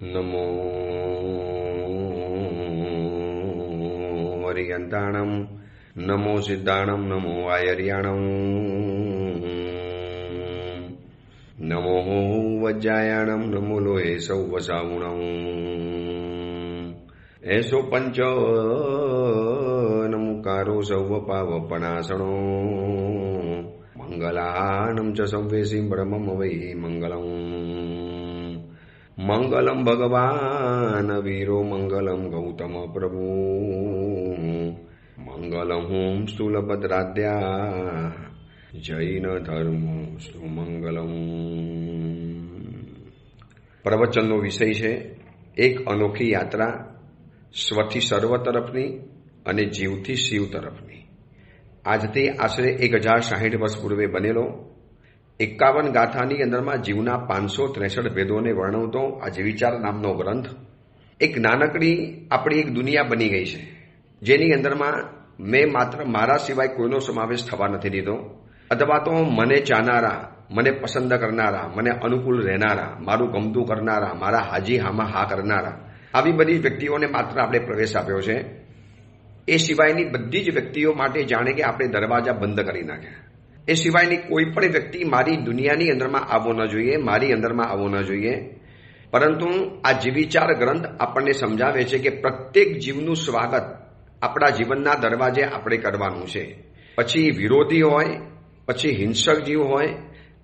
નમો હરિયંતાણમ, નમો સિદ્ધાણમ, નમો આયર્યાણમ, નમો વજ્જાયાણમ, નમો લોહે સૌ સાવુણમ, એસો પંચ નમુકારો સૌ પાવપણાસણો, મંગલાનમ ચ સૌવેસી બ્રહ્મમ વૈ મંગલમ, મંગલમ ભગવાન વીરો, મંગલમ ગૌતમ પ્રભુ, મંગલમ સ્થૂલભદ્રાદ્યા જૈન ધર્મ સુમંગલમ. પ્રવચનનો વિષય છે એક અનોખી યાત્રા, સ્વથી સર્વ તરફની અને જીવથી શિવ તરફની. આજથી આશરે 1060 વર્ષ પૂર્વે બનેલો 51 ગાથાની અંદરમાં જીવના 563 ભેદોને વર્ણવતો આ જીવિચાર નામનો ગ્રંથ એક નાનકડી આપણી એક દુનિયા બની ગઈ છે, જેની અંદરમાં મેં માત્ર મારા સિવાય કોઈનો સમાવેશ થવા નથી દીધો, અથવા તો મને ચાહનારા, મને પસંદ કરનારા, મને અનુકૂળ રહેનારા, મારું ગમતું કરનારા, મારા હાજી હામાં હા કરનારા, આવી બધી વ્યક્તિઓને માત્ર આપણે પ્રવેશ આપ્યો છે. એ સિવાયની બધી જ વ્યક્તિઓ માટે જાણે કે આપણે દરવાજા બંધ કરી નાખ્યા. એ સિવાયની કોઈ પણ વ્યક્તિ મારી દુનિયાની અંદરમાં આવવો ન જોઈએ, મારી અંદરમાં આવવો ન જોઈએ. પરંતુ આ જીવિચાર ગ્રંથ આપણને સમજાવે છે કે પ્રત્યેક જીવનું સ્વાગત આપણા જીવનના દરવાજે આપણે કરવાનું છે. પછી વિરોધી હોય, પછી હિંસક જીવ હોય,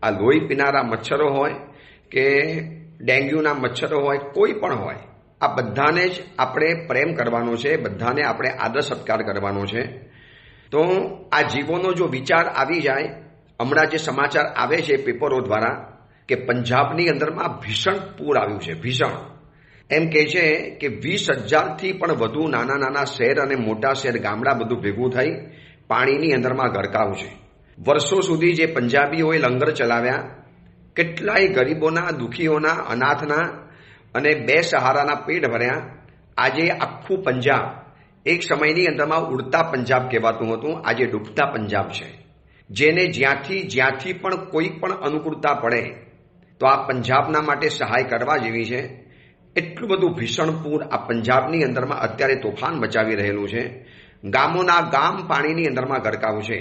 આ લોહી પીનારા મચ્છરો હોય કે ડેન્ગ્યુના મચ્છરો હોય, કોઈ પણ હોય, આ બધાને જ આપણે પ્રેમ કરવાનો છે, બધાને આપણે આદર સત્કાર કરવાનો છે. તો આ જીવોનો જો વિચાર આવી જાય, હમણાં જે સમાચાર આવે છે પેપરો દ્વારા કે પંજાબની અંદરમાં ભીષણ પૂર આવ્યું છે, ભીષણ. એમ કહે છે કે 20,000થી પણ વધુ નાના નાના શહેર અને મોટા શહેર, ગામડા બધું ભેગું થઈ પાણીની અંદરમાં ગરકાવ છે. વર્ષો સુધી જે પંજાબીઓએ લંગર ચલાવ્યા, કેટલાય ગરીબોના, દુઃખીઓના, અનાથના અને બેસહારાના પેટ ભર્યા. આજે આખું પંજાબ એક સમયની અંદરમાં ઉડતા પંજાબ કહેવાતું હતું, આજે ડૂબતા પંજાબ છે. જેને જ્યાંથી પણ કોઈ પણ અનુકૂળતા પડે તો આ પંજાબના માટે સહાય કરવા જેવી છે. એટલું બધું ભીષણ પૂર આ પંજાબની અંદરમાં અત્યારે તોફાન મચાવી રહેલું છે. ગામોના ગામ પાણીની અંદરમાં ગરકાવ છે.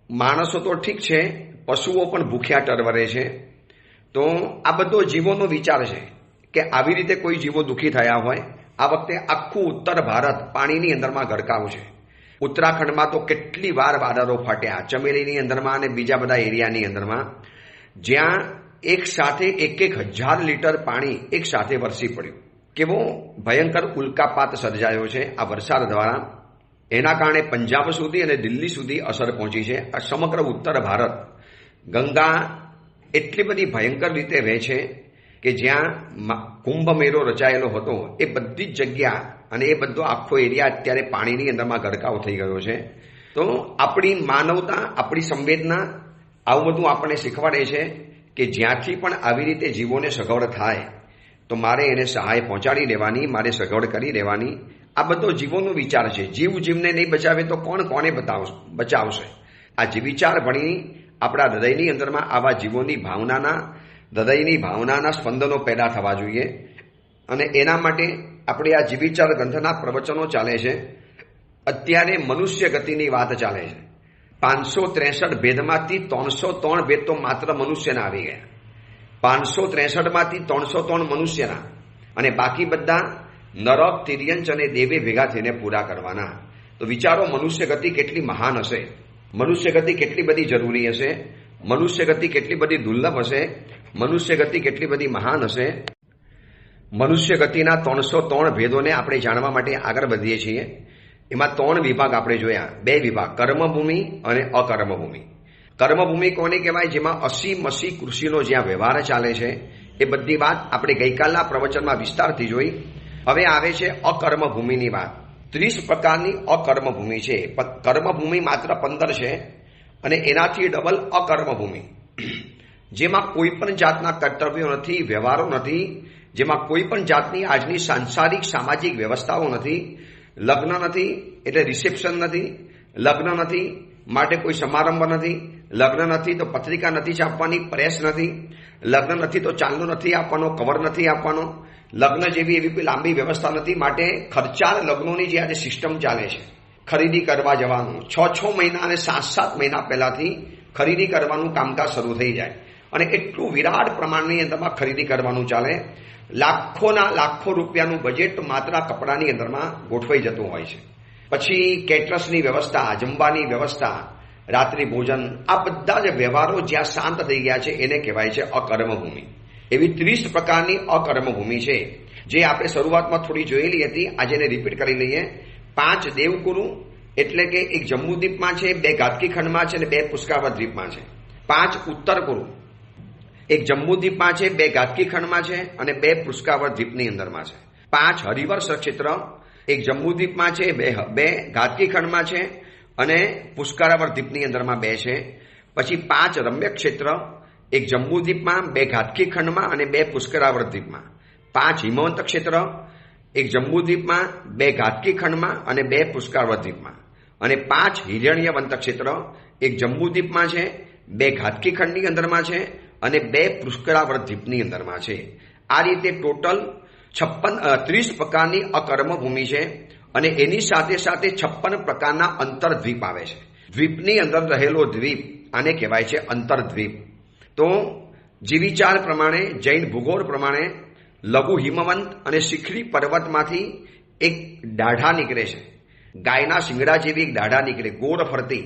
માણસો તો ઠીક છે, પશુઓ પણ ભૂખ્યા ટરવરે છે. તો આ બધો જીવોનો વિચાર છે કે આવી રીતે કોઈ જીવો દુઃખી થયા હોય. આ વખતે આખું ઉત્તર ભારત પાણીની અંદરમાં ગરકાવ છે. ઉત્તરાખંડમાં તો કેટલી વાર વાદળો ફાટ્યા, ચમેલીની અંદરમાં અને બીજા બધા એરિયાની અંદરમાં, જ્યાં એક સાથે 1,000 લીટર પાણી એક સાથે વરસી પડ્યું. કેવો ભયંકર ઉલ્કાપાત સર્જાયો છે આ વરસાદ દ્વારા. એના કારણે પંજાબ સુધી અને દિલ્હી સુધી અસર પહોંચી છે. આ સમગ્ર ઉત્તર ભારત, ગંગા એટલી બધી ભયંકર રીતે વહે છે કે જ્યાં કુંભ મેળો રચાયેલો હતો એ બધી જ જગ્યા અને એ બધો આખો એરિયા અત્યારે પાણીની અંદરમાં ગરકાવ થઈ ગયો છે. તો આપણી માનવતા, આપણી સંવેદના આવું બધું આપણને શીખવાડે છે કે જ્યાંથી પણ આવી રીતે જીવોને સગવડ થાય તો મારે એને સહાય પહોંચાડી દેવાની, મારે સગવડ કરી દેવાની. આ બધો જીવોનો વિચાર છે. જીવને નહીં બચાવે તો કોણ કોને બચાવશે? આ વિચાર ભણી આપણા હૃદયની અંદરમાં આવા જીવોની હૃદયની ભાવનાના સ્પંદનો પેદા થવા જોઈએ. અને એના માટે આપણે આ જીવિચાર ગ્રંથના પ્રવચનો ચાલે છે. અત્યારે મનુષ્ય ગતિની વાત ચાલે છે. 563 ભેદમાંથી 303 ભેદ તો માત્ર મનુષ્યના આવી ગયા. 563માંથી 303 મનુષ્યના, અને બાકી બધા નરક, તિર્યંચ અને દેવે ભેગા થઈને પૂરા કરવાના. તો વિચારો મનુષ્ય ગતિ કેટલી મહાન હશે, મનુષ્ય ગતિ કેટલી બધી જરૂરી હશે, મનુષ્ય ગતિ કેટલી બધી દુર્લભ હશે, મનુષ્ય ગતિ કેટલી બધી મહાન હશે. મનુષ્ય ગતિના 303 ભેદોને આપણે જાણવા માટે આગળ વધીએ છીએ. એમાં 3 વિભાગ આપણે જોયા, 2 વિભાગ, કર્મભૂમિ અને અકર્મભૂમિ. કર્મભૂમિ કોને કહેવાય? જેમાં અસી કૃષિનો જ્યાં વ્યવહાર ચાલે છે. એ બધી વાત આપણે ગઈકાલના પ્રવચનમાં વિસ્તારથી જોઈ. હવે આવે છે અકર્મભૂમિની વાત. 30 પ્રકારની અકર્મભૂમિ છે. કર્મભૂમિ માત્ર 15 છે અને એનાથી ડબલ અકર્મભૂમિ, જેમાં કોઈ પણ જાતના કર્તવ્યો નથી, વ્યવહારો નથી, જેમાં કોઈ પણ જાતની આજની સાંસારિક સામાજિક વ્યવસ્થાઓ નથી. લગ્ન નથી એટલે રિસેપ્શન નથી, લગ્ન નથી માટે કોઈ સમારંભ નથી, લગ્ન નથી તો પત્રિકા નથી છાપવાની, પ્રેસ નથી, લગ્ન નથી તો ચાંદલો નથી આપવાનો, કવર નથી આપવાનો, લગ્ન જેવી એવી કોઈ લાંબી વ્યવસ્થા નથી, માટે ખર્ચાળ લગ્નોની જે આજે સિસ્ટમ ચાલે છે, ખરીદી કરવા જવાનું 6 મહિના અને 7 મહિના પહેલાથી ખરીદી કરવાનું કામકાજ શરૂ થઈ જાય અને એટલું વિરાટ પ્રમાણની અંદરમાં ખરીદી કરવાનું ચાલે. લાખો રૂપિયાનું બજેટ માત્ર કપડાની અંદરમાં ગોઠવાઈ જતું હોય છે. પછી કેટરસની વ્યવસ્થા, જમવાની વ્યવસ્થા, રાત્રિ ભોજન, આ બધા જ વ્યવહારો જ્યાં શાંત થઈ ગયા છે એને કહેવાય છે અકર્મભૂમિ. એવી 30 પ્રકારની અકર્મભૂમિ છે જે આપણે શરૂઆતમાં થોડી જોયેલી હતી. આજે એને રિપીટ કરી લઈએ. 5 દેવકુરુ એટલે કે એક જમ્બુદ્વીપમાં છે, 2 ઘાતકી ખંડમાં છે અને 2 પુષ્કરાવત દ્વીપમાં છે. 5 ઉત્તર કુરુ એક જમ્બુદ્વીપમાં છે, 2 ઘાતકી ખંડમાં છે અને 2 પુષ્કરાવત દ્વીપની અંદરમાં છે. 5 હરિવર્ષ ક્ષેત્ર એક જમ્બુદ્વીપમાં છે, 2 ઘાતકી ખંડમાં છે અને પુષ્કરાવત દ્વીપની અંદરમાં 2 છે. પછી 5 રમ્ય ક્ષેત્ર એક જમ્બુદ્વીપમાં, 2 ઘાતકી ખંડમાં અને 2 પુષ્કરાવત દ્વીપમાં. 5 હિમવંત ક્ષેત્ર એક જમ્બુદ્વીપમાં, 2 ઘાતકી ખંડમાં અને 2 પુષ્કરાવત દ્વીપમાં. અને 5 હિરણ્યવંત ક્ષેત્ર એક જમ્બુદ્વીપમાં છે, 2 ઘાતકી ખંડની અંદરમાં છે અને 2 પુષ્કરાવત દ્વીપની અંદરમાં છે. આ રીતે ટોટલ 30 પ્રકારની અકર્મભૂમિ છે અને એની સાથે સાથે 56 પ્રકારના અંતરદ્વીપ આવે છે. દ્વીપની અંદર રહેલો દ્વીપ આને કહેવાય છે અંતરદ્વીપ. તો જીવિચાર પ્રમાણે, જૈન ભૂગોળ પ્રમાણે લઘુ હિમવંત અને શિખરી પર્વતમાંથી એક દાઢા નીકળે છે. ગાયના શિંગડા જેવી એક દાઢા નીકળે, ગોળ ફરતી.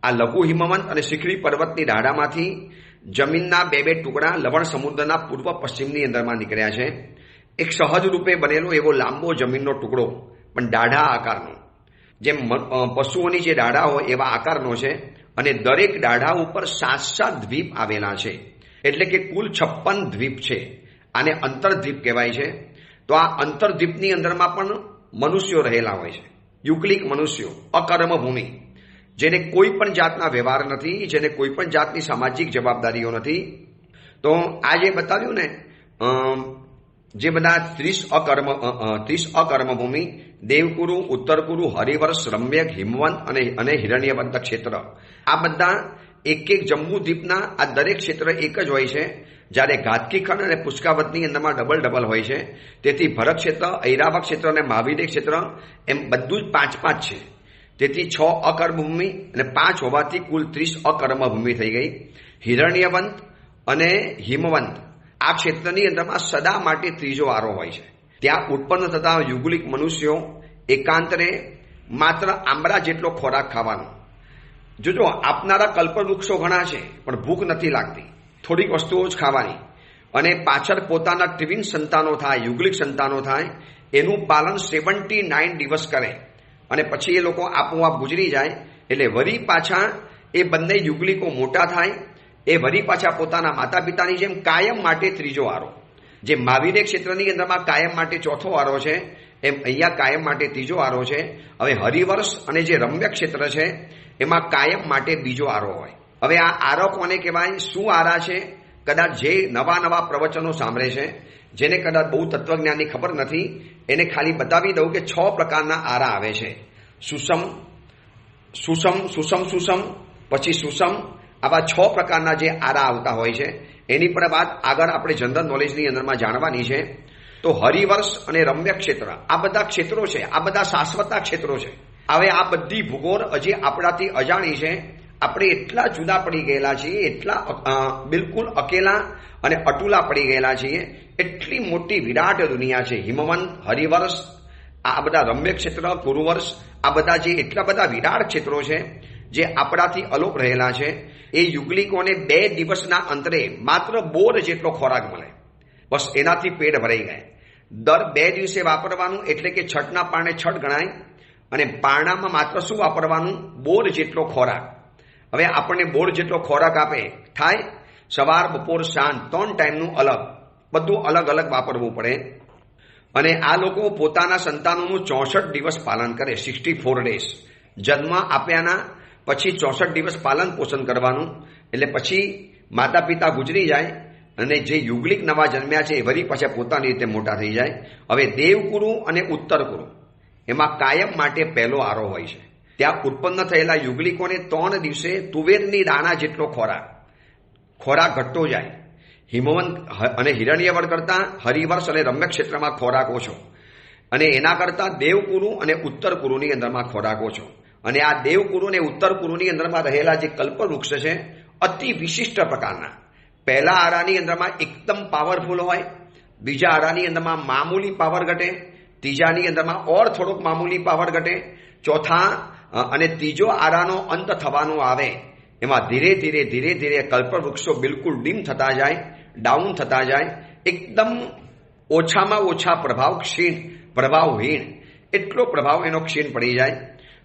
આ લઘુ હિમવંત અને શિખરી પર્વતની દાઢામાંથી જમીનના 2 ટુકડા લવણ સમુદ્રના પૂર્વ પશ્ચિમની અંદરમાં નીકળ્યા છે. એક સહજ રૂપે બનેલો એવો લાંબો જમીનનો ટુકડો, પણ દાઢા આકારનો, જેમ પશુઓની જે દાઢા હોય એવા આકારનો છે. અને દરેક દાઢા ઉપર 7 દ્વીપ આવેલા છે, એટલે કે કુલ 56 દ્વીપ છે. આને અંતરદ્વીપ કહેવાય છે. તો આ અંતરદ્વીપની અંદરમાં પણ મનુષ્યો રહેલા હોય છે, યુગલિક મનુષ્યો, અકર્મભૂમિ, જેને કોઈ પણ જાતના વ્યવહાર નથી, જેને કોઈ પણ જાતની સામાજિક જવાબદારીઓ નથી. તો આ જે બતાવ્યું ને, જે બધા 30 અકર્મભૂમિ, દેવકુરુ, ઉત્તરકુરુ, હરિવર્ષ, રમ્યક, હિમવંત અને હિરણ્યવંત ક્ષેત્ર, આ બધા એક જમ્બુદ્વીપના આ દરેક ક્ષેત્ર એક જ હોય છે. જ્યારે ઘાતકી ખંડ અને પુષ્કરાવતની અંદરમાં ડબલ હોય છે. તેથી ભરત ક્ષેત્ર, ઐરાવત ક્ષેત્ર અને મહાવીર ક્ષેત્ર એમ બધું જ 5 છે. તેથી 6 અકર્મભૂમિ અને 5 હોવાથી કુલ 30 અકર્મભૂમિ થઈ ગઈ. હિરણ્યવંત અને હિમવંત આ ક્ષેત્રની અંદરમાં સદા માટે ત્રીજો વારો હોય છે. ત્યાં ઉત્પન્ન થતા યુગલિક મનુષ્યો એકાંતરે માત્ર આંબળા જેટલો ખોરાક ખાવાનો. જોજો, આપનારા કલ્પવૃક્ષો ઘણા છે પણ ભૂખ નથી લાગતી, થોડીક વસ્તુઓ જ ખાવાની. અને પાછળ પોતાના ટ્વિન સંતાનો થાય, યુગલિક સંતાનો થાય, એનું પાલન 79 દિવસ કરે અને પછી એ લોકો આપોઆપ ગુજરી જાય. એટલે વળી પાછા એ બંને યુગલિકો મોટા થાય, એ વળી પાછા પોતાના માતા પિતાની જેમ કાયમ માટે ત્રીજો વારો. જે મહાવીર ક્ષેત્રની અંદરમાં કાયમ માટે ચોથો વારો છે, એમ અહીંયા કાયમ માટે ત્રીજો વારો છે. હવે હરિવર્ષ અને જે રમ્ય ક્ષેત્ર છે એમાં કાયમ માટે બીજો આરો હોય. હવે આ આરો કોને કહેવાય, શું આરા છે? કદાચ જે નવા પ્રવચનો સાંભળે છે, જેને કદાચ બહુ તત્વજ્ઞાનની ખબર નથી, એને ખાલી બતાવી દઉં કે 6 પ્રકારના આરા આવે છે. સુષમ, પછી સુષમ, આવા 6 પ્રકારના જે આરા આવતા હોય છે. એની પર વાત આગળ આપણે જનરલ નોલેજની અંદરમાં જાણવાની છે. તો હરિવર્ષ અને રમ્ય ક્ષેત્ર, આ બધા ક્ષેત્રો છે, આ બધા શાશ્વત ક્ષેત્રો છે. હવે આ બધી ભૂગોળ હજી આપણાથી અજાણી છે. આપણે એટલા જુદા પડી ગયેલા છીએ, એટલા બિલકુલ અકેલા અને અટુલા પડી ગયેલા છીએ. એટલી મોટી વિરાટ દુનિયા છે. હિમવંત, હરિવર્ષ, આ બધા રમ્ય ક્ષેત્ર, કુરુવર્ષ, આ બધા જે એટલા બધા વિરાટ ક્ષેત્રો છે જે આપણાથી અલોપ રહેલા છે. એ યુગલિકોને 2 દિવસના અંતરે માત્ર બોર જેટલો ખોરાક મળે, બસ એનાથી પેટ ભરાઈ જાય. દર 2 દિવસે વાપરવાનું, એટલે કે છઠના પારણે છઠ ગણાય. અને પારણામાં માત્ર શું વાપરવાનું? બોર જેટલો ખોરાક. હવે આપણને બોર જેટલો ખોરાક આપે થાય, સવાર, બપોર, સાંજ 3 ટાઈમનું અલગ, બધું અલગ વાપરવું પડે. અને આ લોકો પોતાના સંતાનોનું 64 દિવસ પાલન કરે, 64 ડેઝ. જન્મ આપ્યાના પછી 64 દિવસ પાલન પોષણ કરવાનું. એટલે પછી માતા પિતા ગુજરી જાય અને જે યુગલિક નવા જન્મ્યા છે એ વળી પાછા પોતાની રીતે મોટા થઈ જાય. હવે દેવકુરુ અને ઉત્તરકુરુ, એમાં કાયમ માટે પહેલો આરો હોય છે. ત્યાં ઉત્પન્ન થયેલા યુગલિકોને 3 દિવસે તુવેરની દાણા જેટલો ખોરાક ઘટતો જાય. હિમવંત અને હિરણ્યવર કરતા હરિવર્ષ અને રમ્ય ક્ષેત્રમાં ખોરાક ઓછો, અને એના કરતા દેવકુરુ અને ઉત્તર કુરુની અંદરમાં ખોરાક ઓછો. અને આ દેવકુરુ અને ઉત્તર કુરુની અંદરમાં રહેલા જે કલ્પવૃક્ષ છે અતિ વિશિષ્ટ પ્રકારના. પહેલા આરાની અંદરમાં એકદમ પાવરફુલ હોય, બીજા આરાની અંદરમાં મામૂલી પાવર ઘટે, ત્રીજાની અંદરમાં ઓર થોડોક મામૂલી પાવર ઘટે, ચોથા અને ત્રીજો આરાનો અંત થવાનો આવે એમાં ધીરે ધીરે કલ્પવૃક્ષો બિલકુલ ડીમ થતા જાય, ડાઉન થતા જાય, એકદમ ઓછામાં ઓછા પ્રભાવહીન એટલો પ્રભાવ એનો ક્ષીણ પડી જાય.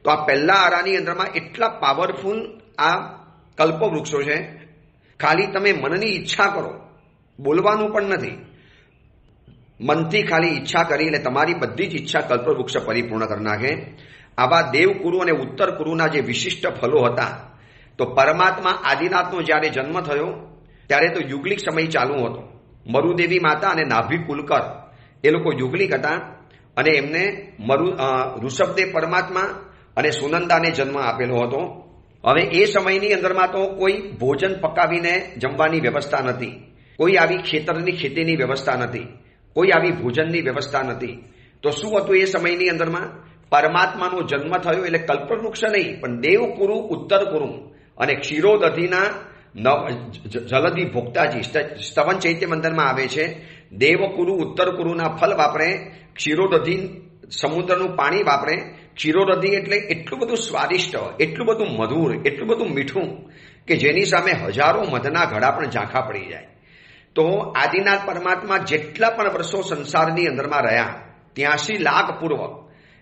તો આ પહેલા આરાની અંદરમાં એટલા પાવરફુલ આ કલ્પવૃક્ષો છે. ખાલી તમે મનની ઈચ્છા કરો, બોલવાનું પણ નથી, મનથી ખાલી ઈચ્છા કરી એટલે તમારી બધી જ ઈચ્છા કલ્પવૃક્ષ પરિપૂર્ણ કરી નાખે. આવા દેવકુરુ અને ઉત્તર કુરુના જે વિશિષ્ટ ફલો હતા, તો પરમાત્મા આદિનાથનો જ્યારે જન્મ થયો ત્યારે તો યુગલિક સમય ચાલુ હતો. મરુદેવી માતા અને નાભી કુલકર એ લોકો યુગલિક હતા, અને એમને ઋષભદેવ પરમાત્મા અને સુનંદાને જન્મ આપેલો હતો. હવે એ સમયની અંદરમાં તો કોઈ ભોજન પકાવીને જમવાની વ્યવસ્થા નથી, કોઈ આવી ખેતીની વ્યવસ્થા નથી, કોઈ આવી ભોજનની વ્યવસ્થા નથી. તો શું હતું એ સમયની અંદરમાં? પરમાત્માનો જન્મ થયો એટલે કલ્પવૃક્ષ નહીં પણ દેવકુરુ ઉત્તર કુરુ અને ક્ષીરોદધીના જલદી ભોક્તાજી સ્તવન ચૈત્ય મંદિરમાં આવે છે. દેવકુરુ ઉત્તર કુરુના ફલ વાપરે, ક્ષીરોદધી સમુદ્રનું પાણી વાપરે. ક્ષીરોદધી એટલે એટલું બધું સ્વાદિષ્ટ, એટલું બધું મધુર, એટલું બધું મીઠું કે જેની સામે હજારો મધના ઘડા પણ ઝાંખા પડી જાય. તો આદિનાથ પરમાત્મા જેટલા પણ વર્ષો સંસારની અંદરમાં રહ્યા 83 લાખ પૂર્વ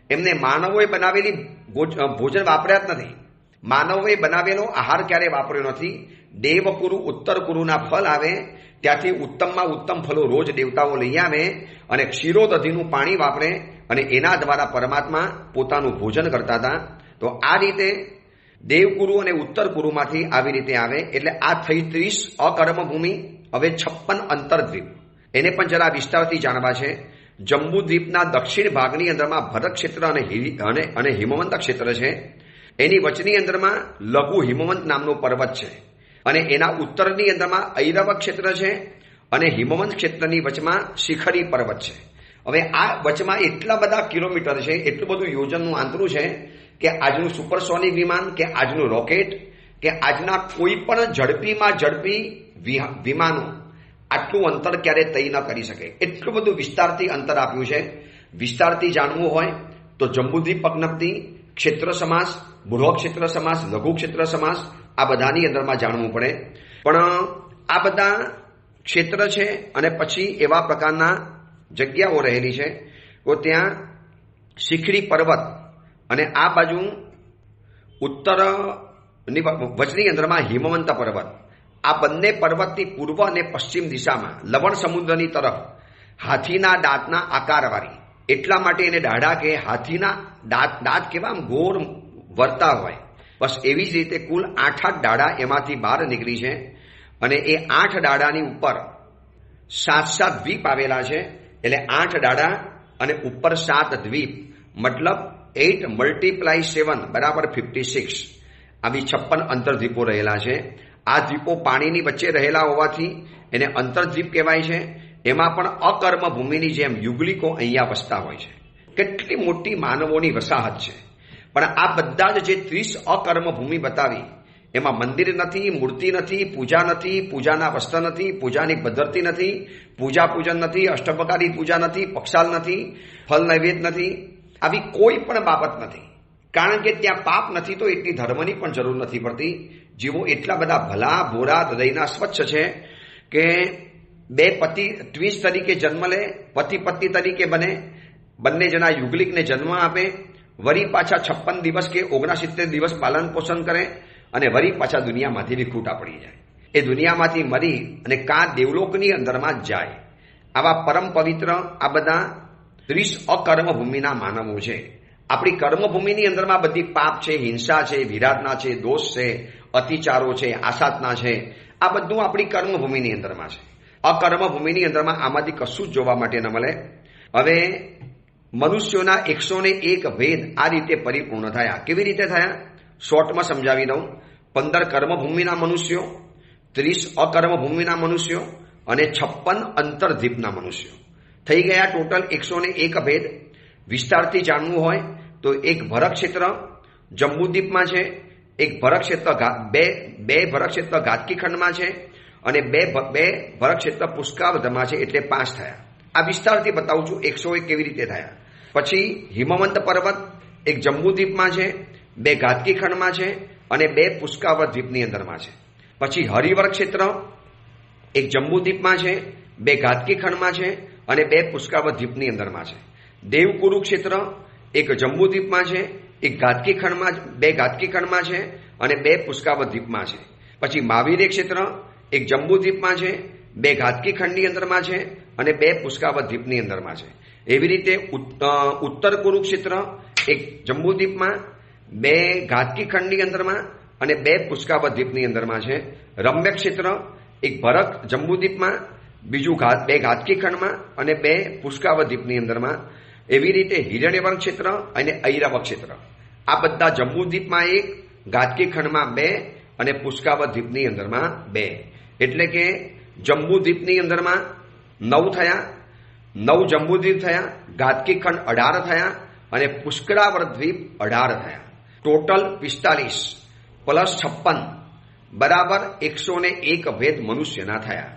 એમને માનવોએ બનાવેલી ભોજન વાપર્યા જ નથી, માનવોએ બનાવેલો આહાર ક્યારે વાપર્યો નથી. દેવકુરુ ઉત્તર કુરુના ફલ આવે ત્યાંથી ઉત્તમમાં ઉત્તમ ફલો રોજ દેવતાઓ લઈ આવે અને ક્ષીરોદધીનું પાણી વાપરે અને એના દ્વારા પરમાત્મા પોતાનું ભોજન કરતા હતા. તો આ રીતે દેવકુરુ અને ઉત્તર કુરુમાંથી આવી રીતે આવે. એટલે આ થઈ 30 અકર્મભૂમિ. હવે 56 અંતરદ્વીપ, એને પણ જરા વિસ્તારથી જાણવા છે. જંબુદ્વીપના દક્ષિણ ભાગની અંદરમાં ભરત ક્ષેત્ર અને હિમવંત ક્ષેત્ર છે. એની વચની અંદરમાં લઘુ હિમવંત નામનો પર્વત છે, અને એના ઉત્તરની અંદરમાં ઐરવ ક્ષેત્ર છે, અને હિમવંત ક્ષેત્રની વચમાં શિખરી પર્વત છે. હવે આ વચમાં એટલા બધા કિલોમીટર છે, એટલું બધું યોજનનું આંતરું છે કે આજનું સુપરસોનિક વિમાન કે આજનું રોકેટ કે આજના કોઈ પણ ઝડપી વિમાનો આટલું અંતર ક્યારે તય ન કરી શકે. એટલું બધું વિસ્તારથી અંતર આપ્યું છે. વિસ્તારથી જાણવું હોય તો જંબુદ્વીપ પગનપ્તિ, ક્ષેત્ર સમાસ, બૃહદ ક્ષેત્ર સમાસ, લઘુ ક્ષેત્ર સમાસ આ બધાની અંદરમાં જાણવું પડે. પણ આ બધા ક્ષેત્ર છે અને પછી એવા પ્રકારના જગ્યાઓ રહેલી છે. તો ત્યાં શિખરી પર્વત અને આ બાજુ ઉત્તરની વચની અંદરમાં હિમવંત પર્વત, આ બંને પર્વતની પૂર્વ અને પશ્ચિમ દિશામાં લવણ સમુદ્રની તરફ હાથીના દાંતના આકારવાળી, એટલા માટે એને દાઢા કે હાથીના દાંત કેવા આમ ગોળ વરતા હોય, બસ એવી જ રીતે કુલ 8 દાડા એમાંથી બહાર નીકળી છે. અને એ 8 દાડાની ઉપર 7 દ્વીપ આવેલા છે. એટલે 8 દાડા અને ઉપર 7 દ્વીપ, મતલબ 8 × 7 બરાબર 56. આવી 56 અંતરદ્વીપો રહેલા છે. આ દ્વીપો પાણીની વચ્ચે રહેલા હોવાથી એને અંતરદ્વીપ કહેવાય છે. એમાં પણ અકર્મ ભૂમિની જેમ યુગલિકો અહીંયા વસતા હોય છે. કેટલી મોટી માનવોની વસાહત છે. પણ આ બધા જ જે 30 અકર્મ ભૂમિ બતાવી એમાં મંદિર નથી, મૂર્તિ નથી, પૂજા નથી, પૂજાના વસ્ત્ર નથી, પૂજાની પદ્ધતિ નથી, પૂજા પૂજન નથી, અષ્ટપ્રકારી પૂજા નથી, પક્ષાલ નથી, ફલ નૈવેદ્ય નથી, આવી કોઈ પણ બાબત નથી. કારણ કે ત્યાં પાપ નથી તો એટલી ધર્મની પણ જરૂર નથી પડતી. જીવો એટલા બધા ભલા ભોરા હૃદયના સ્વચ્છ છે કે બે પતિ ટ્વિન્સ તરીકે જન્મ લે, પતિ પત્ની તરીકે બને, બંને જણા યુગલિકને જન્મ આપે, વળી પાછા 56 દિવસ કે 69 દિવસ પાલન પોષણ કરે અને વળી પાછા દુનિયામાંથી વિખૂટા પડી જાય. એ દુનિયામાંથી મરી અને દેવલોકની અંદરમાં જ જાય. આવા પરમ પવિત્ર આ બધા 30 અકર્મ ભૂમિના માનવો છે. આપણી કર્મભૂમિની અંદરમાં બધી પાપ છે, હિંસા છે, વિરાટના છે, દોષ છે, અતિચારો છે, આસાતના છે, આ બધું આપણી કર્મભૂમિની અંદરમાં છે. અકર્મભૂમિની અંદરમાં આમાંથી કશું જ જોવા માટે ન મળે. હવે મનુષ્યોના 101 ભેદ આ રીતે પરિપૂર્ણ થયા. કેવી રીતે થયા? શોર્ટમાં સમજાવી દઉં. 15 કર્મભૂમિના મનુષ્યો, 30 અકર્મભૂમિના મનુષ્યો અને 56 અંતરદ્વીપના મનુષ્યો થઈ ગયા. ટોટલ 101 ભેદ. વિસ્તારથી જાણવું હોય તો એક ભરત ક્ષેત્ર જંબુદ્વીપમાં છે, એક ભરત ક્ષેત્ર બે ભરત ક્ષેત્ર ઘાતકી ખંડમાં છે અને બે ભરત ક્ષેત્ર પુષ્કાવધમાં છે, એટલે 5 થયા. આ વિસ્તારથી બતાવું છું 101 કેવી રીતે થયા. પછી હિમવંત પર્વત એક જંબુદ્વીપમાં છે, 2 ઘાતકી ખંડમાં છે અને 2 પુષ્કાવત દ્વીપની અંદરમાં છે. પછી હરિવર ક્ષેત્ર એક જંબુદ્વીપમાં છે, 2 ઘાતકી ખંડમાં છે અને 2 પુષ્કાવત દ્વીપની અંદરમાં છે. દેવકુરુ ક્ષેત્ર એક જંબુદ્વીપમાં છે, 2 ઘાતકી ખંડમાં છે અને 2 પુષ્કાવત દ્વીપમાં છે. પછી મહાવીર ક્ષેત્ર એક જંબુદ્વીપમાં છે, 2 ઘાતકી ખંડની અંદરમાં છે અને 2 પુષ્કાવત દ્વીપની અંદરમાં છે. એવી રીતે ઉત્તર કુરુક્ષેત્ર એક જંબુદ્વીપમાં, 2 ઘાતકી ખંડની અંદરમાં અને 2 પુષ્કાવત દ્વીપની અંદરમાં છે. રમ્ય ક્ષેત્ર એક ભરત જંબુદ્વીપમાં, બીજું 2 ઘાતકી ખંડમાં અને 2 પુષ્કાવત દ્વીપની અંદરમાં. એવી રીતે હિરણ્યવન ક્ષેત્ર અને ઐરાવત ક્ષેત્ર આ બધા જંબુદ્વીપમાં 1, ઘાતકી ખંડમાં 2 અને પુષ્કાવત દ્વીપની અંદરમાં 2. એટલે કે જંબુદ્વીપની અંદરમાં 9 થયા, 9 જંબુદ્વીપ થયા, ઘાતકી ખંડ 18 થયા અને પુષ્કરાવર્ત દ્વીપ 18 થયા. ટોટલ 45 પ્લસ 56 બરાબર 101 ભેદ મનુષ્યના થયા.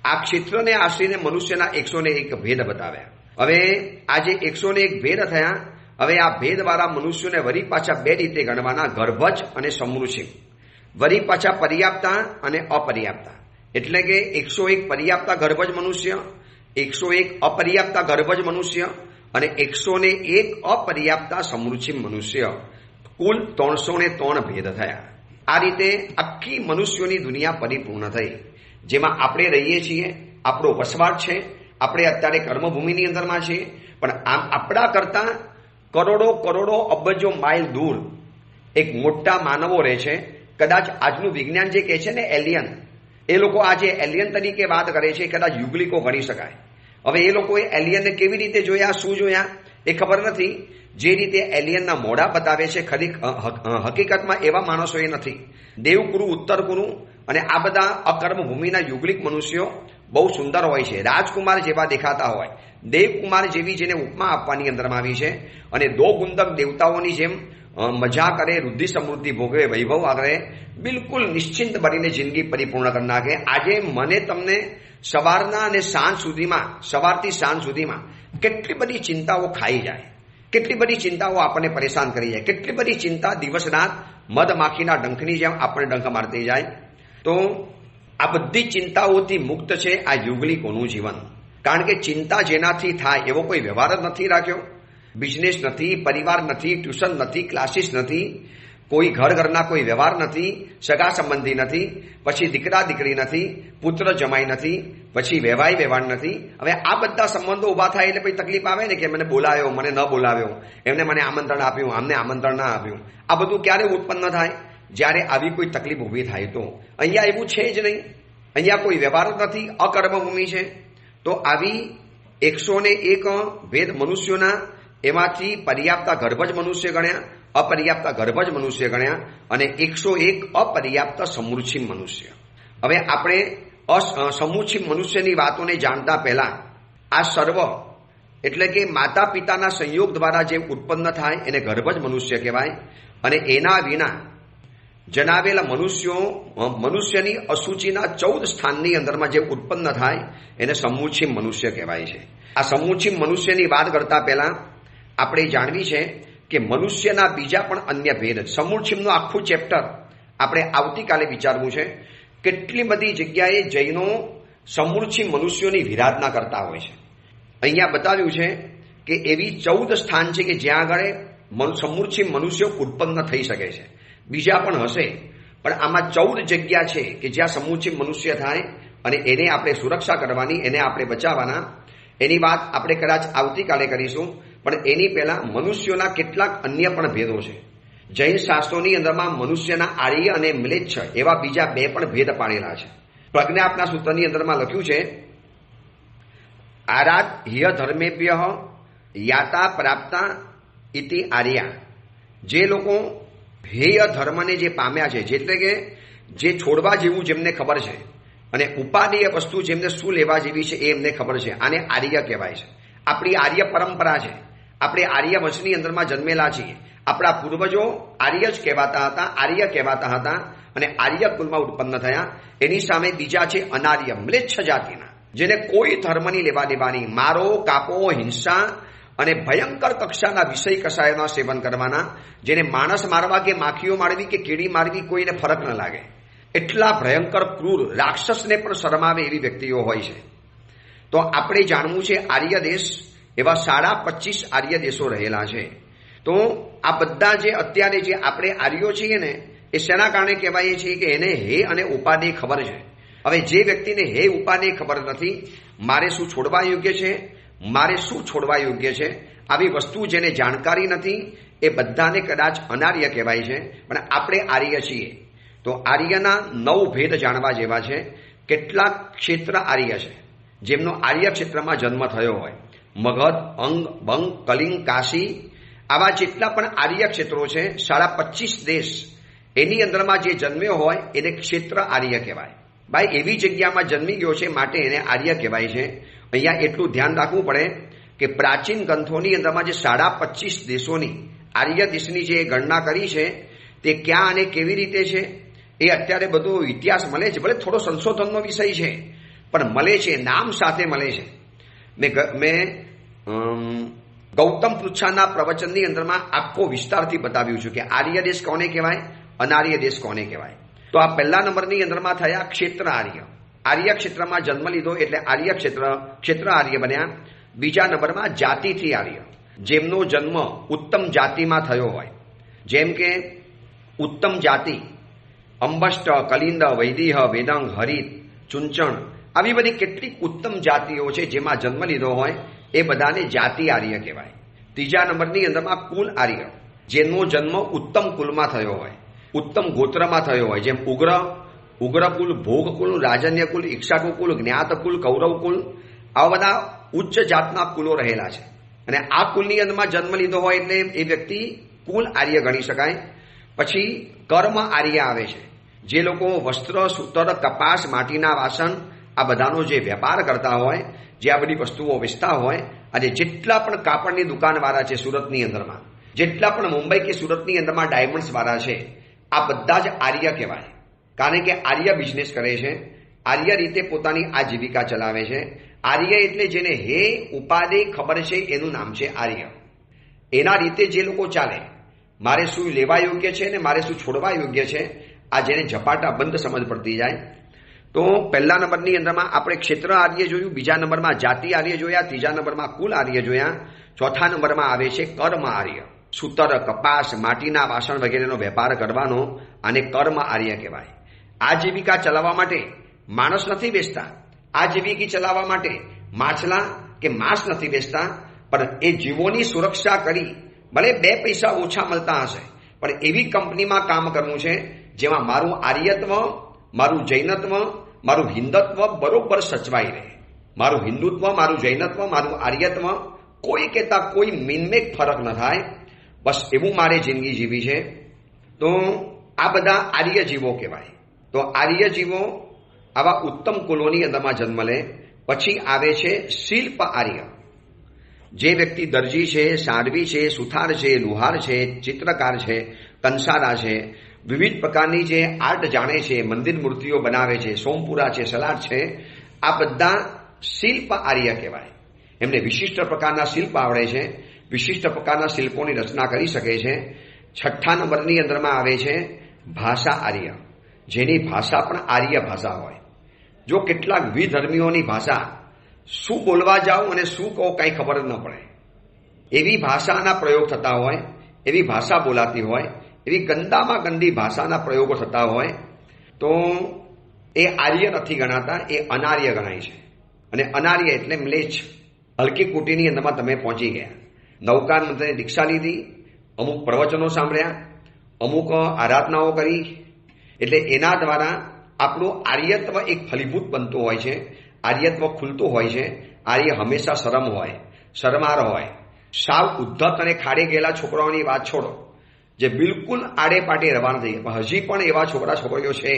આ ક્ષેત્રને આશરીને મનુષ્યના 101 ભેદ બતાવ્યા. હવે આ જે 101 ભેદ થયા, હવે આ ભેદવાળા મનુષ્યોને વળી પાછા 2 રીતે ગણવાના, ગર્ભજ અને સમૃચિમ. વળી પાછા પર્યાપ્તા અને અપર્યાપ્તા. એટલે કે 101 પર્યાપ્તા ગર્ભજ મનુષ્ય, 101 અપર્યાપ્તા ગર્ભજ મનુષ્ય અને 101 અપર્યાપ્તા સમૃચિમ મનુષ્ય. કુલ 303 ભેદ થયા. આ રીતે આખી મનુષ્યોની દુનિયા પરિપૂર્ણ થઈ, જેમાં આપણે રહીએ છીએ, આપણો વસવાટ છે. આપણે અત્યારે કર્મભૂમિની અંદરમાં છીએ, પણ આમ આપણા કરતા કરોડો અબજો માઇલ દૂર એક મોટા માનવો રહે છે. કદાચ આજનું વિજ્ઞાન જે કહે છે ને એલિયન, એ લોકો આજે એલિયન તરીકે વાત કરે છે, કદાચ યુગલિકો ગણી શકાય. હવે એ લોકોએ એલિયનને કેવી રીતે જોયા, શું જોયા એ ખબર નથી. જે રીતે એલિયનના મોઢા બતાવે છે, હકીકતમાં એવા માણસો એ નથી. દેવકુરુ, ઉત્તર કુરુ અને આ બધા અકર્મભૂમિના યુગલિક મનુષ્યો બહુ સુંદર હોય છે, રાજકુમાર જેવા દેખાતા હોય. દેવકુમાર જેવી જેને ઉપમા આપવાની અંદરમાં આવી છે. અને 2 ગુંદક દેવતાઓની જેમ મજા કરે, વૃદ્ધિ સમૃદ્ધિ ભોગવે, વૈભવ આગળ બિલકુલ નિશ્ચિંત બનીને જિંદગી પરિપૂર્ણ કરી નાખે. આજે મને તમને સવારના અને સાંજ સુધીમાં, સવારથી સાંજ સુધીમાં કેટલી બધી ચિંતાઓ ખાઈ જાય, કેટલી બધી ચિંતાઓ આપણને પરેશાન કરી જાય, કેટલી બધી ચિંતા દિવસ રાત મધમાખીના ડંખની જેમ આપણને ડંખ મારતી જાય. તો આ બધી ચિંતાઓથી મુક્ત છે આ યુગલિકોનું જીવન. કારણ કે ચિંતા જેનાથી થાય એવો કોઈ વ્યવહાર જ નથી રાખ્યો. બિઝનેસ નથી, પરિવાર નથી, ટ્યુશન નથી, ક્લાસીસ નથી, કોઈ ઘરના કોઈ વ્યવહાર નથી, સગા સંબંધી નથી, પછી દીકરા દીકરી નથી, પુત્ર જમાઈ નથી, પછી વ્યવહાર નથી. હવે આ બધા સંબંધો ઊભા થાય એટલે પછી તકલીફ આવે ને કે મને બોલાવ્યો, મને ન બોલાવ્યો, એમને મને આમંત્રણ આપ્યું, આમને આમંત્રણ ના આપ્યું. આ બધું ક્યારે ઉત્પન્ન થાય? જ્યારે આવી કોઈ તકલીફ ઊભી થાય તો. અહીંયા એવું છે જ નહીં, અહીંયા કોઈ વ્યવહાર નથી, અકર્મભૂમિ છે. તો આવી 101 ભેદ મનુષ્યોના એમાંથી પર્યાપ્તા ગર્ભજ મનુષ્ય ગણ્યા, અપર્યાપ્તા ગર્ભજ મનુષ્ય ગણ્યા અને 101 અપર્યાપ્ત સમૃચિમ મનુષ્ય. હવે આપણે સમુચિમ મનુષ્યની વાતોને જાણતા પહેલા આ સર્વ એટલે કે માતા પિતાના સંયોગ દ્વારા જે ઉત્પન્ન થાય એને ગર્ભજ મનુષ્ય કહેવાય. અને એના વિના જણાવેલા મનુષ્યની અસુચિના 14 સ્થાનની અંદરમાં જે ઉત્પન્ન થાય એને સમુચિમ મનુષ્ય કહેવાય છે. આ સમુચિમ મનુષ્યની વાત કરતા પહેલા આપણે જાણવી છે કે મનુષ્યના બીજા પણ અન્ય ભેદ. સમુચિમનું આખું ચેપ્ટર આપણે આવતીકાલે વિચારવું છે. કેટલી બધી જગ્યાએ જૈનો સમુચિમ મનુષ્યોની વિરાધના કરતા હોય છે. અહીંયા બતાવ્યું છે કે એવી 14 સ્થાન છે કે જ્યાં આગળ સમુચિમ મનુષ્યો ઉત્પન્ન થઈ શકે છે. બીજા પણ હશે, પણ આમાં 14 જગ્યા છે કે જ્યાં સમુચિમ મનુષ્ય થાય અને એને આપણે સુરક્ષા કરવાની, એને આપણે બચાવવાના. એની વાત આપણે કદાચ આવતીકાલે કરીશું. પણ એની પહેલા મનુષ્યોના કેટલાક અન્ય પણ ભેદો છે. જૈન શાસ્ત્રોની અંદરમાં મનુષ્યના આર્ય અને મ્લેચ્છ એવા બીજા 2 પણ ભેદ પાડેલા છે. પ્રજ્ઞાપના સૂત્રની અંદરમાં લખ્યું છે, આરાધ હિય ધર્મેભ્ય યાતા પ્રાપ્તા ઇતિ આર્યા. જે લોકો હેય ધર્મને જે પામ્યા છે, એટલે કે જે છોડવા જેવું જેમને ખબર છે અને ઉપાદેય વસ્તુ જેમને શું લેવા જેવી છે એ એમને ખબર છે. આને આર્ય કહેવાય છે. આપણી આર્ય પરંપરા છે. આપણે આર્ય વંશની અંદરમાં જન્મેલા છીએ. આપણા પૂર્વજો આર્ય જ કહેવાતા હતા, આર્ય કહેવાતા હતા અને આર્ય કુલમાં ઉત્પન્ન થયા. એની સામે બીજા છે અનાર્ય, મ્લેચ્છ જાતિના, જેને કોઈ ધર્મની લેવા દેવાની, મારો, કાપો, હિંસા અને ભયંકર કક્ષાના વિષય કસાયોના સેવન કરવાના, જેને માણસ મારવા કે માખીઓ મારવી કે કીડી મારવી કોઈને ફરક ન લાગે. એટલા ભયંકર ક્રૂર, રાક્ષસને પણ શરમાવે એવી વ્યક્તિઓ હોય છે. તો આપણે જાણવું છે આર્ય દેશ, એવા 25.5 આર્ય દેશો રહેલા છે. તો આ બધા જે અત્યારે જે આપણે આર્યો છીએ ને, એ શેના કારણે કહેવાય છીએ કે એને હે અને ઉપાદેય ખબર છે. હવે જે વ્યક્તિને હે ઉપાદેય ખબર નથી, મારે શું છોડવા યોગ્ય છે, મારે શું છોડવા યોગ્ય છે, આવી વસ્તુ જેને જાણકારી નથી, એ બધાને કદાચ અનાર્ય કહેવાય છે. પણ આપણે આર્ય છીએ. તો આર્યના 9 ભેદ જાણવા જેવા છે. કેટલાક ક્ષેત્ર આર્ય છે જેમનો આર્ય ક્ષેત્રમાં જન્મ થયો હોય. મગધ, અંગ, બંગ, કલિંગ, કાશી, આવા જેટલા પણ આર્ય ક્ષેત્રો છે, 25.5 દેશ, એની અંદરમાં જે જન્મ્યો હોય એને ક્ષેત્ર આર્ય કહેવાય. ભાઈ એવી જગ્યામાં જન્મી ગયો છે માટે એને આર્ય કહેવાય છે. અહીંયા એટલું ધ્યાન રાખવું પડે કે પ્રાચીન ગ્રંથોની અંદરમાં જે 25.5 દેશોની આર્ય દેશની જે ગણના કરી છે તે ક્યાં અને કેવી રીતે છે એ અત્યારે બધો ઇતિહાસ મળે છે. ભલે થોડો સંશોધનનો વિષય છે પણ મળે છે, નામ સાથે મળે છે. મેં ગૌતમ પૃચ્છાના પ્રવચનની અંદરમાં આખો વિસ્તારથી બતાવ્યું છું કે આર્ય દેશ કોને કહેવાય, અનાર્ય દેશ કોને કહેવાય. તો આ પહેલા નંબરની અંદરમાં થયા ક્ષેત્ર આર્ય. આર્ય ક્ષેત્રમાં જન્મ લીધો એટલે આર્ય ક્ષેત્ર આર્ય બન્યા. બીજા નંબરમાં જાતિથી આર્ય, જેમનો જન્મ ઉત્તમ જાતિમાં થયો હોય. જેમ કે ઉત્તમ જાતિ અંબષ્ટ, કલિંદ, વૈદિહ, વેદંગ, હરિત, ચુંચણ, આવી બધી કેટલીક ઉત્તમ જાતિઓ છે જેમાં જન્મ લીધો હોય, એ બધાને જાતિ આર્ય કહેવાય. ત્રીજા નંબરની અંદરમાં કુલ આર્ય, જેનો જન્મ ઉત્તમ કુલમાં થયો હોય, ઉત્તમ ગોત્રમાં થયો હોય. જેમ ઉગ્રકુલ, ભોગકુલ, રાજન્યકુલ, ઇક્ષાકુકુલ, જ્ઞાતકુલ, કૌરવકુલ, આવા બધા ઉચ્ચ જાતના કુલો રહેલા છે. અને આ કુલની અંદરમાં જન્મ લીધો હોય એટલે એ વ્યક્તિ કુલ આર્ય ગણી શકાય. પછી કર્મ આર્ય આવે છે, જે લોકો વસ્ત્ર, સૂતર, કપાસ, માટીના વાસણ આ બધાનો જે વેપાર કરતા હોય, જે આ બધી વસ્તુઓ વેચતા હોય. અને જેટલા પણ કાપડની દુકાનવાળા છે સુરતની અંદરમાં, જેટલા પણ મુંબઈ કે સુરતની અંદરમાં ડાયમંડ્સ વાળા છે, આ બધા જ આર્ય કહેવાય. કારણ કે આર્ય બિઝનેસ કરે છે, આર્ય રીતે પોતાની આજીવિકા ચલાવે છે. આર્ય એટલે જેને હે ઉપાદેય ખબર છે એનું નામ છે આર્ય. એના રીતે જે લોકો ચાલે, મારે શું લેવા યોગ્ય છે ને મારે શું છોડવા યોગ્ય છે, આ જેને ઝપાટા બંધ સમજ પડતી જાય. તો પહેલા નંબરની અંદરમાં આપણે ક્ષેત્ર આર્ય જોયું, બીજા નંબરમાં જાતિ આર્ય જોયા, ત્રીજા નંબરમાં કુલ આર્ય જોયા, ચોથા નંબરમાં આવે છે કર્મ આર્ય. સૂતર, કપાસ, માટીના વાસણ વગેરેનો વેપાર કરવાનો આને કર્મ આર્ય કહેવાય. આજીવિકા ચલાવવા માટે માણસ નથી બેસતા, આજીવિકા ચલાવવા માટે માછલા કે માંસ નથી બેસતા, પણ એ જીવોની સુરક્ષા કરી, ભલે 2 પૈસા ઓછા મળતા હશે પણ એવી કંપનીમાં કામ કરવું છે જેમાં મારું આર્યત્વ, મારું જૈનત્વ, મારું હિન્દુત્વ બરોબર સચવાઈ રહે. મારું હિન્દુત્વ, મારું જૈનત્વ, મારું આર્યત્વ કોઈ કહેતા કોઈ મીનમેક ફરક ન થાય. બસ એવું મારે જિંદગી જીવી છે. તો આ બધા આર્ય જીવો કહેવાય. તો આર્ય જીવો આવા ઉત્તમ કુલોની અંદરમાં જન્મ લે. પછી આવે છે શિલ્પ આર્ય. જે વ્યક્તિ દરજી છે, સાડવી છે, સુથાર છે, લુહાર છે, ચિત્રકાર છે, કંસારા છે, વિવિધ પ્રકારની જે આર્ટ જાણે છે, મંદિર મૂર્તિઓ બનાવે છે, સોમપુરા છે, સલાડ છે, આ બધા શિલ્પ આર્ય કહેવાય. એમને વિશિષ્ટ પ્રકારના શિલ્પ આવડે છે, વિશિષ્ટ પ્રકારના શિલ્પોની રચના કરી શકે છે. છઠ્ઠા નંબરની અંદરમાં આવે છે ભાષા આર્ય, જેની ભાષા પણ આર્ય ભાષા હોય. જો કેટલાક વિધર્મીઓની ભાષા શું બોલવા જાઓ અને શું કહો કંઈ ખબર જ ન પડે, એવી ભાષાના પ્રયોગ થતા હોય, એવી ભાષા બોલાતી હોય, એવી ગંદામાં ગંદી ભાષાના પ્રયોગો થતા હોય, તો એ આર્ય નથી ગણાતા, એ અનાર્ય ગણાય છે. અને અનાર્ય એટલે મ્લેચ્છ. હલકી કુટીની અંદરમાં તમે પહોંચી ગયા, નવકાર મંત્રની દીક્ષા લીધી, અમુક પ્રવચનો સાંભળ્યા, અમુક આરાધનાઓ કરી, એટલે એના દ્વારા આપણું આર્યત્વ એક ફલીભૂત બનતું હોય છે, આર્યત્વ ખુલતું હોય છે. આર્ય હંમેશા શરમ હોય, શરમાર હોય. સાવ ઉદ્ધત અને ખાડે ગયેલા છોકરાઓની વાત છોડો, જે બિલકુલ આડે પાટે રવાના થઈ ગયા, હજી પણ એવા છોકરા છોકરીઓ છે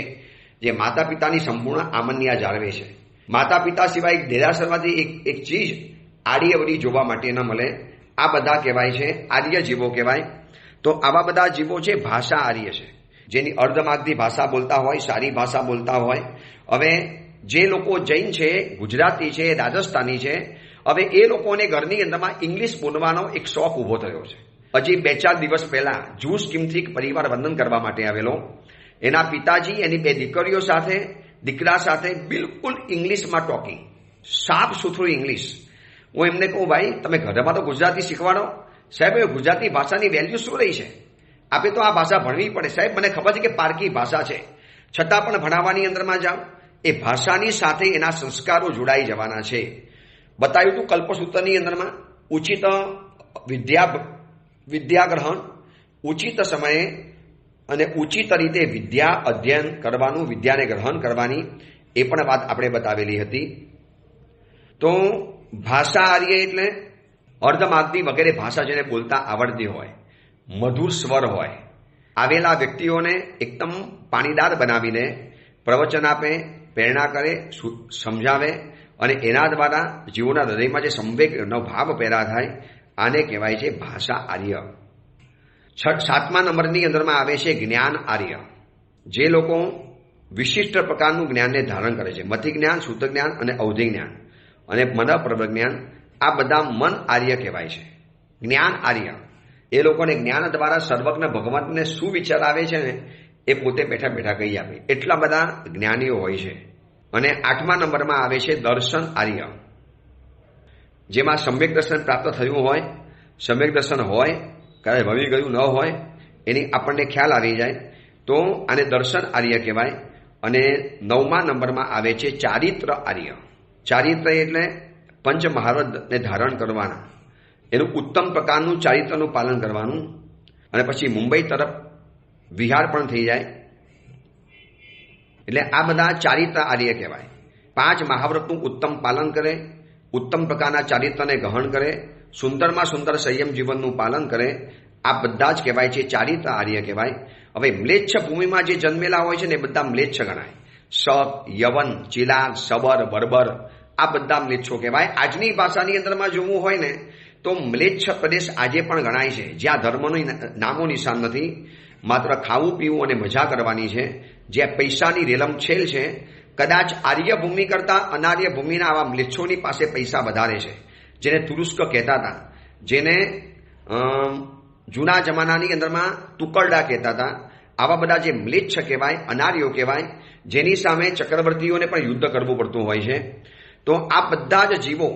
જે માતા પિતાની સંપૂર્ણ આમન્યા જાળવે છે. માતા પિતા સિવાય દેરાસરમાંથી એક ચીજ આડી અવળી જોવા માટે ન મળે. આ બધા કહેવાય છે આર્ય જીવો કહેવાય. તો આવા બધા જીવો છે ભાષા આર્ય છે, જેની અર્ધમાગધી ભાષા બોલતા હોય, સારી ભાષા બોલતા હોય. હવે જે લોકો જૈન છે, ગુજરાતી છે, રાજસ્થાની છે, હવે એ લોકોને ઘરની અંદરમાં ઇંગ્લિશ બોલવાનો એક શોખ ઊભો થયો છે. હજી 2-4 દિવસ પહેલા જૂસ કિમથી પરિવાર વંદન કરવા માટે આવેલો. એના પિતાજી એની 2 દીકરીઓ સાથે, દીકરા સાથે બિલકુલ ઇંગ્લિશમાં ટોકિંગ, સાફ સુથરું ઇંગ્લિશ. હું એમને કહું, ભાઈ તમે ઘરમાં તો ગુજરાતી શીખવાડો. સાહેબ એ ગુજરાતી ભાષાની વેલ્યુ શું રહી છે? આપણે તો આ ભાષા ભણવી પડે. સાહેબ મને ખબર છે કે પારકી ભાષા છે, છતાં પણ ભણાવવાની અંદરમાં જાઓ. એ ભાષાની સાથે એના સંસ્કારો જોડાઈ જવાના છે. બતાવ્યું હતું કલ્પસૂત્રની અંદરમાં ઉચિત વિદ્યાગ્રહણ, ઉચિત સમયે અને ઉચિત રીતે વિદ્યા અધ્યયન કરવાનું, વિદ્યાને ગ્રહણ કરવાની, એ પણ વાત આપણે બતાવેલી હતી. તો ભાષા આર્ય એટલે અર્ધમાગધી વગેરે ભાષા જેને બોલતા આવડતી હોય, મધુર સ્વર હોય, આવેલા વ્યક્તિઓને એકદમ પાણીદાર બનાવીને પ્રવચન આપે, પ્રેરણા કરે, સમજાવે અને એના દ્વારા જીવોના હૃદયમાં જે સંવેગનો ભાવ પેદા થાય, આને કહેવાય છે ભાષા આર્ય. 7મા નંબરની અંદરમાં આવે છે જ્ઞાન આર્ય. જે લોકો વિશિષ્ટ પ્રકારનું જ્ઞાનને ધારણ કરે છે, મતિ જ્ઞાન, શુદ્ધ જ્ઞાન અને અવધિ જ્ઞાન અને મનઃપ્રભ જ્ઞાન, આ બધા મન આર્ય કહેવાય છે. જ્ઞાન આર્ય એ લોકોને જ્ઞાન દ્વારા સર્વજ્ઞ ભગવંતને શું વિચાર આવે છે ને એ પોતે બેઠા બેઠા કહી આપે, એટલા બધા જ્ઞાનીઓ હોય છે. અને 8મા નંબરમાં આવે છે દર્શન આર્ય. જેમાં સમ્યક દર્શન પ્રાપ્ત થયું હોય, સમ્યક દર્શન હોય, ક્યારે ભવી ગયું ન હોય, એની આપણને ખ્યાલ આવી જાય, તો આને દર્શન આર્ય કહેવાય. અને 9મા નંબરમાં આવે છે ચારિત્ર આર્ય. ચારિત્ર એટલે પંચ મહારથને ધારણ કરવાના, એનું ઉત્તમ પ્રકારનું ચારિત્રનું પાલન કરવાનું. અને પછી મુંબઈ તરફ વિહાર પણ થઈ જાય. એટલે આ બધા ચારિત્ર આર્ય કહેવાય. 5 મહાવ્રતનું ઉત્તમ પાલન કરે, ઉત્તમ પ્રકારના ચારિત્રને ગ્રહણ કરે, સુંદરમાં સુંદર સંયમ જીવનનું પાલન કરે, આ બધા જ કહેવાય છે ચારિત્ર આર્ય કહેવાય. હવે મ્લેચ્છ ભૂમિમાં જે જન્મેલા હોય છે ને એ બધા મ્લેચ્છ ગણાય. શક, યવન, ચિલાર, સબર, બર્બર, આ બધા મ્લેચ્છો કહેવાય. આજની ભાષાની અંદરમાં જોવું હોય ને તો મ્લેચ્છ પ્રદેશ આજે પણ ગણાય છે, જ્યાં ધર્મનું નામો નિશાન નથી, માત્ર ખાવું પીવું અને મજા કરવાની છે, જ્યાં પૈસાની રેલમછેલ છે. કદાચ આર્ય ભૂમિ કરતાં અનાર્ય ભૂમિના આવા મ્લેચ્છોની પાસે પૈસા વધારે છે, જેને તુરુસ્ક કહેતા હતા, જેને જૂના જમાનાની અંદરમાં તુકરડા કહેતા હતા. આવા બધા જે મ્લેચ્છ કહેવાય, અનાર્યો કહેવાય, જેની સામે ચક્રવર્તીઓને પણ યુદ્ધ કરવું પડતું હોય છે. તો આ બધા જ જીવો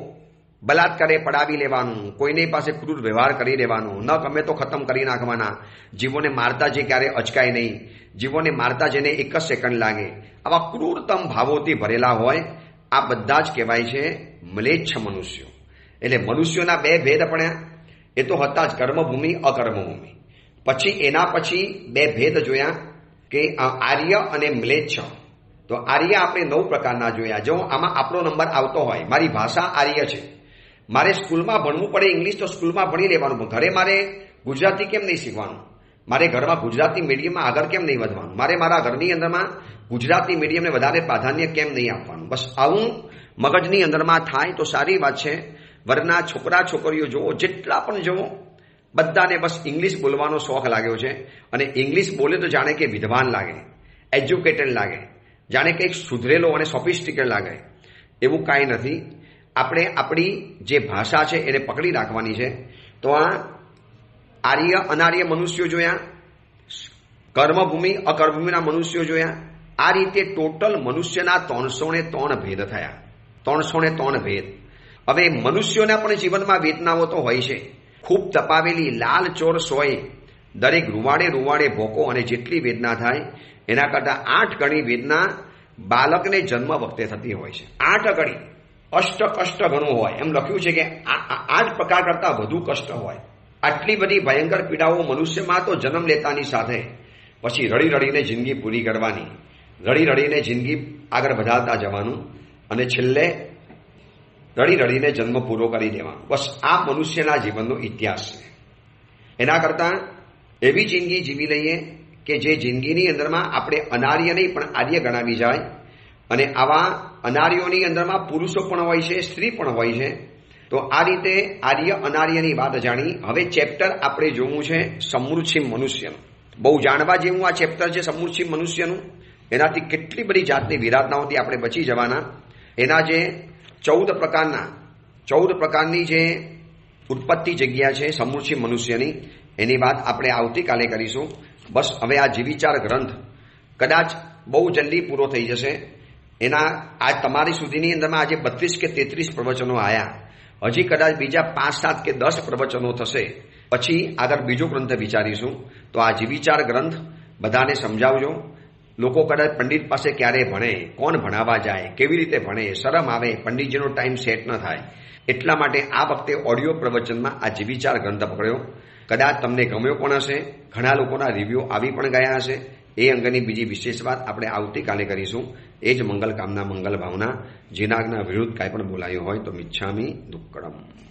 બલાત્કારે પડાવી લેવાનું, કોઈની પાસે ક્રૂર વ્યવહાર કરી દેવાનું, ન ગમે તો ખતમ કરી નાખવાના, જીવોને મારતા જે ક્યારે અચકાય નહીં, જીવોને મારતા જેને 1 જ સેકન્ડ લાગે, આવા ક્રૂરતમ ભાવોથી ભરેલા હોય, આ બધા જ કહેવાય છે મ્લેચ્છ મનુષ્યો. એટલે મનુષ્યોના 2 ભેદ પડ્યા. એ તો હતા જ કર્મભૂમિ, અકર્મભૂમિ. પછી એના પછી 2 ભેદ જોયા કે આર્ય અને મ્લેચ્છ. તો આર્ય આપણે 9 પ્રકારના જોયા. જો આમાં આપણો નંબર આવતો હોય, મારી ભાષા આર્ય છે, મારે સ્કૂલમાં ભણવું પડે ઇંગ્લિશ તો સ્કૂલમાં ભણી લેવાનું, પણ ઘરે મારે ગુજરાતી કેમ નહીં શીખવાનું? મારે ઘરમાં ગુજરાતી મીડિયમમાં આગળ કેમ નહીં વધવાનું? મારે મારા ઘરની અંદરમાં ગુજરાતી મીડિયમને વધારે પ્રાધાન્ય કેમ નહીં આપવાનું? બસ આવું મગજની અંદરમાં થાય તો સારી વાત છે. વરના છોકરા છોકરીઓ જુઓ, જેટલા પણ જુઓ, બધાને બસ ઇંગ્લિશ બોલવાનો શોખ લાગ્યો છે. અને ઇંગ્લિશ બોલે તો જાણે કે વિદ્વાન લાગે, એજ્યુકેટેડ લાગે, જાણે કંઈક સુધરેલો અને સોફિસ્ટિકેટ લાગે. એવું કાંઈ નથી. આપણે આપણી જે ભાષા છે એને પકડી રાખવાની છે. તો આ આર્ય અનાર્ય મનુષ્યો જોયા, કર્મભૂમિ અકર્મભૂમિના મનુષ્યો જોયા. આ રીતે ટોટલ મનુષ્યના 303 ભેદ થયા. 303 ભેદ. હવે મનુષ્યોના પણ જીવનમાં વેદનાઓ તો હોય છે. ખૂબ તપાવેલી લાલ ચોર સોય, દરેક રૂવાડે ભોકો અને જેટલી વેદના થાય એના કરતાં 8 ગણી વેદના બાળકને જન્મ વખતે થતી હોય છે. 8 ગણી, અષ્ટ કષ્ટ ઘણું હોય એમ લખ્યું છે કે 8 પ્રકાર કરતાં વધુ કષ્ટ હોય. આટલી બધી ભયંકર પીડાઓ મનુષ્યમાં તો જન્મ લેતાની સાથે પછી રડી રડીને જિંદગી પૂરી કરવાની, રડી રડીને જિંદગી આગળ વધારતા જવાનું અને છેલ્લે રડી રડીને જન્મ પૂરો કરી દેવાનો. બસ આ મનુષ્યના જીવનનો ઇતિહાસ છે. એના કરતાં એવી જિંદગી જીવી લઈએ કે જે જિંદગીની અંદરમાં આપણે અનાર્ય નહીં પણ આર્ય ગણાવી જાય અને આવા અનાર્યોની અંદરમાં પુરુષો પણ હોય છે, સ્ત્રી પણ હોય છે. તો આ રીતે આર્ય અનાર્યની વાત જાણી. હવે ચેપ્ટર આપણે જોવું છે સમૃચ્છિમ મનુષ્યનું. બહુ જાણવા જેવું આ ચેપ્ટર છે સમૃચ્છિમ મનુષ્યનું. એનાથી કેટલી બધી જાતની વિરાટનાઓથી આપણે બચી જવાના. એના જે 14 પ્રકારની જે ઉત્પત્તિ જગ્યા છે સમૃચ્છિમ મનુષ્યની, એની વાત આપણે આવતીકાલે કરીશું. બસ હવે આ જીવિચાર ગ્રંથ કદાચ બહુ જલ્દી પૂરો થઈ જશે. એના આજ તમારી સુધીની અંદરમાં આજે 32 કે 33 પ્રવચનો આવ્યા. હજી કદાચ બીજા 5, 7 કે 10 પ્રવચનો થશે. પછી આગળ બીજો ગ્રંથ વિચારીશું. તો આ જીવિચાર ગ્રંથ બધાને સમજાવજો. લોકો કદાચ પંડિત પાસે ક્યારે ભણે, કોણ ભણાવવા જાય, કેવી રીતે ભણે, શરમ આવે, પંડિતજીનો ટાઈમ સેટ ન થાય. એટલા માટે આ વખતે ઓડિયો પ્રવચનમાં આ જીવિચાર ગ્રંથ પકડ્યો. કદાચ તમને ગમ્યો પણ હશે, ઘણા લોકોના રિવ્યુ આવી પણ ગયા હશે. એ અંગેની બીજી વિશેષ વાત આપણે આવતીકાલે કરીશું. એ જ મંગલ કામના, મંગલ ભાવના. જીનાગના વિરુદ્ધ કાંઈ પણ બોલાયું હોય તો મિચ્છામી દુક્કડમ.